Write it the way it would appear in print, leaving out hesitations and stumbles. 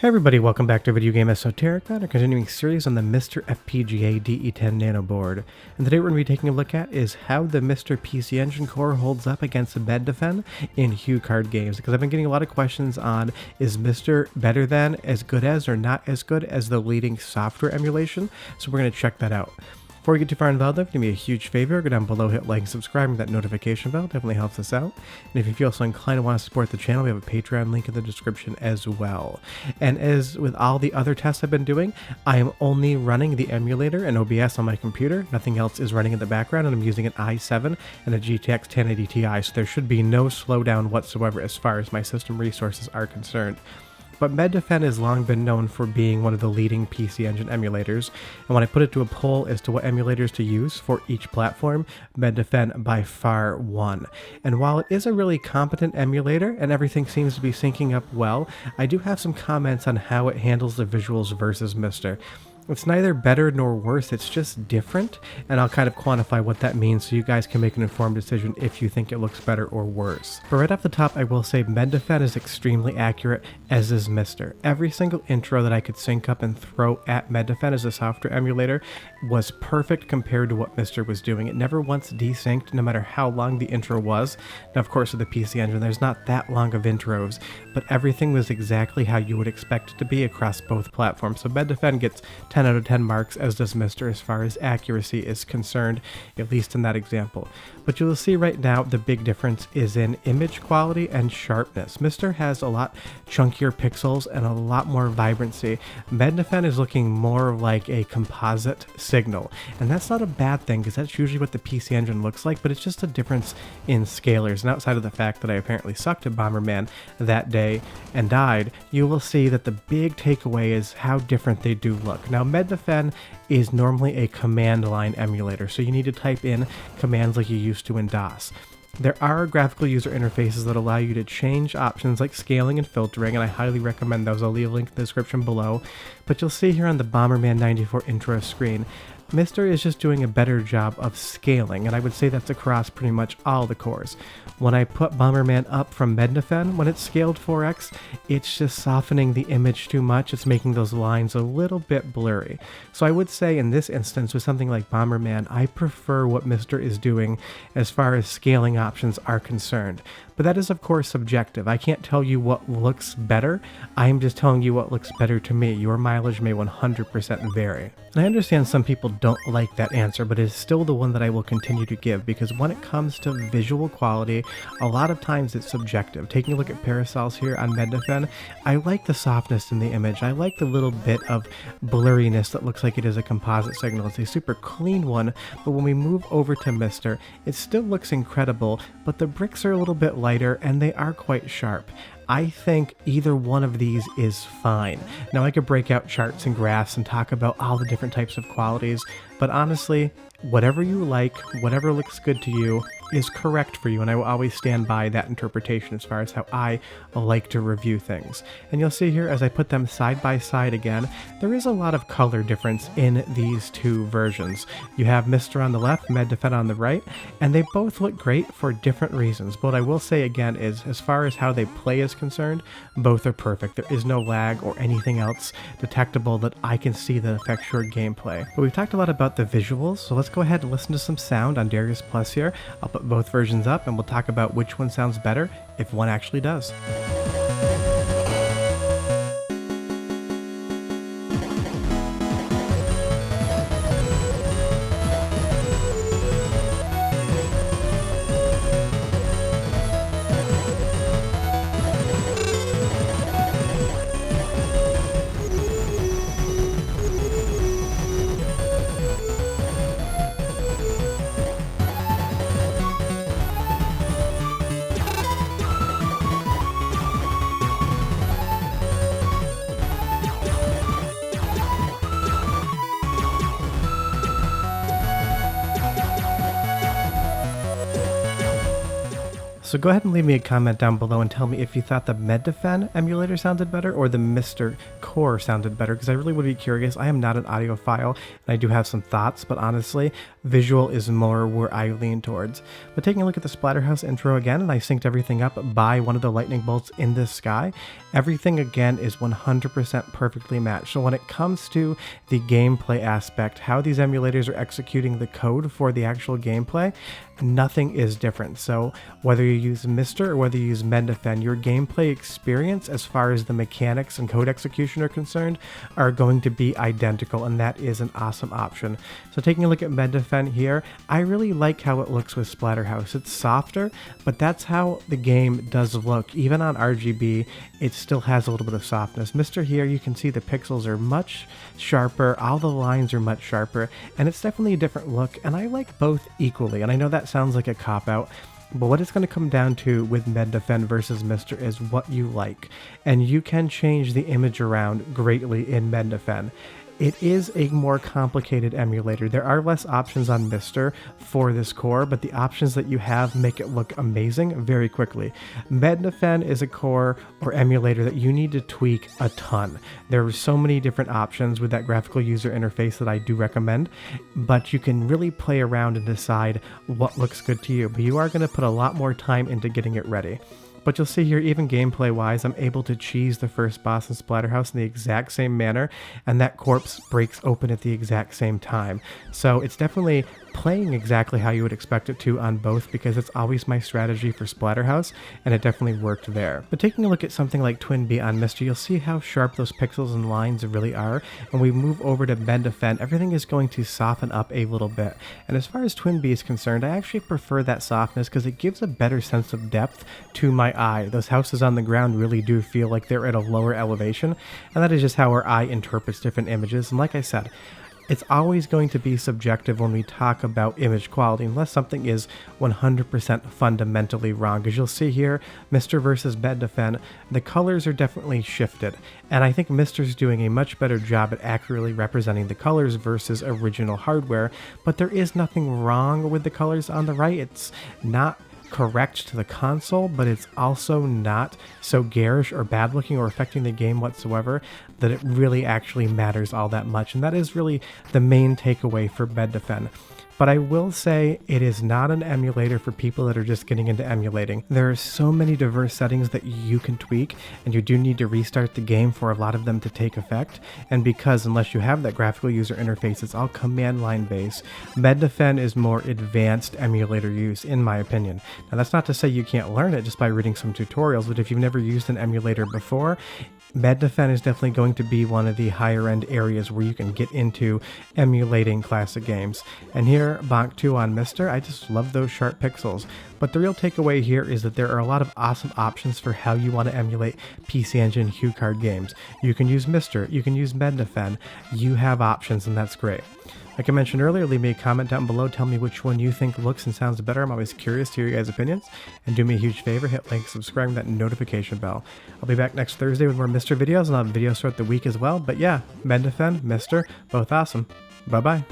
Hey everybody, welcome back to Video Game Esoterica and a continuing series on the MiSTer FPGA DE10 Nano board. And today we're going to be taking a look at is how the MiSTer PC Engine core holds up against Mednafen in HuCard games. Because I've been getting a lot of questions on, is MiSTer better than, as good as, or not as good as the leading software emulation? So we're going to check that out. Before we get too far involved, though, do me a huge favor, go down below, hit like and subscribe, and that notification bell definitely helps us out. And if you feel so inclined to want to support the channel, we have a Patreon link in the description as well. And as with all the other tests I've been doing, I am only running the emulator and OBS on my computer. Nothing else is running in the background, and I'm using an i7 and a GTX 1080 Ti, so there should be no slowdown whatsoever as far as my system resources are concerned. But Mednafen has long been known for being one of the leading PC Engine emulators, and when I put it to a poll as to what emulators to use for each platform, Mednafen by far won. And while it is a really competent emulator and everything seems to be syncing up well, I do have some comments on how it handles the visuals versus MiSTer. It's neither better nor worse, it's just different, and I'll kind of quantify what that means so you guys can make an informed decision if you think it looks better or worse. But right off the top, I will say Mednafen is extremely accurate, as is MiSTer. Every single intro that I could sync up and throw at Mednafen as a software emulator was perfect compared to what MiSTer was doing. It never once desynced, no matter how long the intro was. Now, of course, with the PC Engine, there's not that long of intros, but everything was exactly how you would expect it to be across both platforms. So Mednafen gets 10 out of 10 marks, as does MiSTer as far as accuracy is concerned, at least in that example. But you'll see right now the big difference is in image quality and sharpness. MiSTer has a lot chunkier pixels and a lot more vibrancy. Mednafen is looking more like a composite signal, and that's not a bad thing because that's usually what the PC Engine looks like, but it's just a difference in scalars. And outside of the fact that I apparently sucked at Bomberman that day and died, you will see that the big takeaway is how different they do look. Now, Mednafen is normally a command line emulator, so you need to type in commands like you used to in DOS. There are graphical user interfaces that allow you to change options like scaling and filtering, and I highly recommend those. I'll leave a link in the description below. But you'll see here on the Bomberman 94 intro screen, MiSTer is just doing a better job of scaling, and I would say that's across pretty much all the cores. When I put Bomberman up from Mednafen, when it's scaled 4x, it's just softening the image too much. It's making those lines a little bit blurry. So I would say in this instance, with something like Bomberman, I prefer what MiSTer is doing as far as scaling options are concerned. But that is, of course, subjective. I can't tell you what looks better. I am just telling you what looks better to me. Your mileage may 100% vary. And I understand some people don't like that answer, but it is still the one that I will continue to give, because when it comes to visual quality, a lot of times it's subjective. Taking a look at Parasols here on Mednafen, I like the softness in the image. I like the little bit of blurriness that looks like it is a composite signal. It's a super clean one, but when we move over to MiSTer, it still looks incredible, but the bricks are a little bit lighter and they are quite sharp. I think either one of these is fine. Now, I could break out charts and graphs and talk about all the different types of qualities, but honestly, whatever you like, whatever looks good to you, is correct for you, and I will always stand by that interpretation as far as how I like to review things. And you'll see here, as I put them side by side again, there is a lot of color difference in these two versions. You have MiSTer on the left, Mednafen on the right, and they both look great for different reasons. But what I will say again is, as far as how they play is concerned, both are perfect. There is no lag or anything else detectable that I can see that affects your gameplay. But we've talked a lot about the visuals, so let's go ahead and listen to some sound on Darius Plus here. I'll put both versions up and we'll talk about which one sounds better, if one actually does. So go ahead and leave me a comment down below and tell me if you thought the Mednafen emulator sounded better or the MiSTer Core sounded better, because I really would be curious. I am not an audiophile and I do have some thoughts, but honestly, visual is more where I lean towards. But taking a look at the Splatterhouse intro again, and I synced everything up by one of the lightning bolts in the sky, everything again is 100% perfectly matched. So when it comes to the gameplay aspect, how these emulators are executing the code for the actual gameplay, nothing is different. So whether you use MiSTer or whether you use Mednafen, your gameplay experience as far as the mechanics and code execution are concerned are going to be identical, and that is an awesome option. So taking a look at Mednafen here, I really like how it looks with Splatterhouse. It's softer, but that's how the game does look. Even on RGB, it still has a little bit of softness. MiSTer here, you can see the pixels are much sharper, all the lines are much sharper, and it's definitely a different look, and I like both equally. And I know that sounds like a cop-out, but what it's going to come down to with Mednafen versus MiSTer is what you like, and you can change the image around greatly in Mednafen. It is a more complicated emulator. There are less options on MiSTer for this core, but the options that you have make it look amazing very quickly. Mednafen is a core or emulator that you need to tweak a ton. There are so many different options with that graphical user interface that I do recommend, but you can really play around and decide what looks good to you. But you are going to put a lot more time into getting it ready. But you'll see here, even gameplay wise, I'm able to cheese the first boss in Splatterhouse in the exact same manner, and that corpse breaks open at the exact same time. So it's definitely playing exactly how you would expect it to on both, because it's always my strategy for Splatterhouse, and it definitely worked there. But taking a look at something like Twin Bee on MiSTer, you'll see how sharp those pixels and lines really are. When we move over to Mednafen, everything is going to soften up a little bit. And as far as Twin Bee is concerned, I actually prefer that softness because it gives a better sense of depth to my eye. Those houses on the ground really do feel like they're at a lower elevation, and that is just how our eye interprets different images. And like I said, it's always going to be subjective when we talk about image quality, unless something is 100% fundamentally wrong. As you'll see here, MiSTer versus Mednafen, the colors are definitely shifted, and I think MiSTer's doing a much better job at accurately representing the colors versus original hardware, but there is nothing wrong with the colors on the right. It's not correct to the console, but it's also not so garish or bad looking or affecting the game whatsoever that it really actually matters all that much. And that is really the main takeaway for Mednafen. But I will say it is not an emulator for people that are just getting into emulating. There are so many diverse settings that you can tweak, and you do need to restart the game for a lot of them to take effect. And because unless you have that graphical user interface, it's all command line based, Mednafen is more advanced emulator use, in my opinion. Now that's not to say you can't learn it just by reading some tutorials, but if you've never used an emulator before, Mednafen is definitely going to be one of the higher end areas where you can get into emulating classic games. And here, Bonk 2 on MiSTer, I just love those sharp pixels. But the real takeaway here is that there are a lot of awesome options for how you want to emulate PC Engine HuCard games. You can use MiSTer, you can use Mednafen, you have options, and that's great. Like I mentioned earlier, leave me a comment down below, tell me which one you think looks and sounds better. I'm always curious to hear your guys' opinions. And do me a huge favor, hit like, subscribe, and that notification bell. I'll be back next Thursday with more MiSTer videos, and I'll have videos throughout the week as well. But yeah, Mednafen, MiSTer, both awesome. Bye-bye.